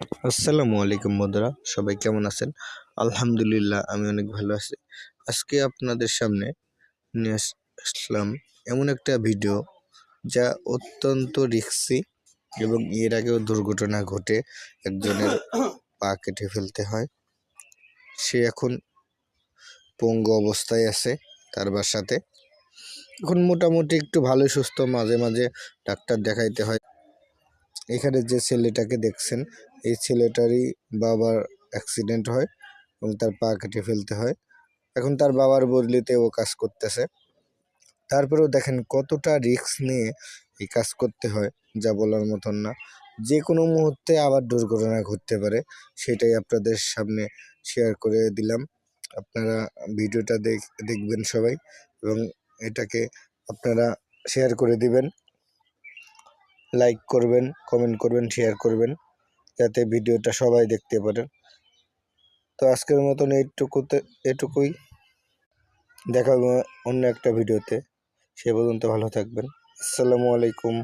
আসসালামু আলাইকুম বন্ধুরা, সবাই কেমন আছেন? আলহামদুলিল্লাহ, আমি অনেক ভালো আছি। আজকে আপনাদের সামনে নিয়ে আসলাম এমন একটা ভিডিও যা অত্যন্ত রিস্কি এবং এর আগেও দুর্ঘটনা ঘটে একজনের পা কেটে ফেলতে হয়। সে এখন পঙ্গু অবস্থায় আছে তার বাসাতে। এখন মোটামুটি একটু ভালো সুস্থ, মাঝে মাঝে ডাক্তার দেখাইতে হয়। এখানে যে ছেলেটাকে দেখছেন, এই ছেলেটারই বাবার অ্যাক্সিডেন্ট হয় এবং তার পা কেটে ফেলতে হয়। এখন তার বাবার বদলিতে ও কাজ করতেছে। তারপরেও দেখেন কতটা রিস্ক নিয়ে এই কাজ করতে হয়, যা বলার মতন না। যে কোনো মুহূর্তে আবার দুর্ঘটনা ঘটতে পারে, সেটাই আপনাদের সামনে শেয়ার করে দিলাম। আপনারা ভিডিওটা দেখবেন সবাই এবং এটাকে আপনারা শেয়ার করে দিবেন, লাইক করবেন, কমেন্ট করবেন, শেয়ার করবেন, যাতে ভিডিওটা সবাই দেখতে পারেন। তো আজকের মতন এটুকুই। দেখা হবে অন্য একটা ভিডিওতে। সে পর্যন্ত ভালো থাকবেন। আসসালামু আলাইকুম।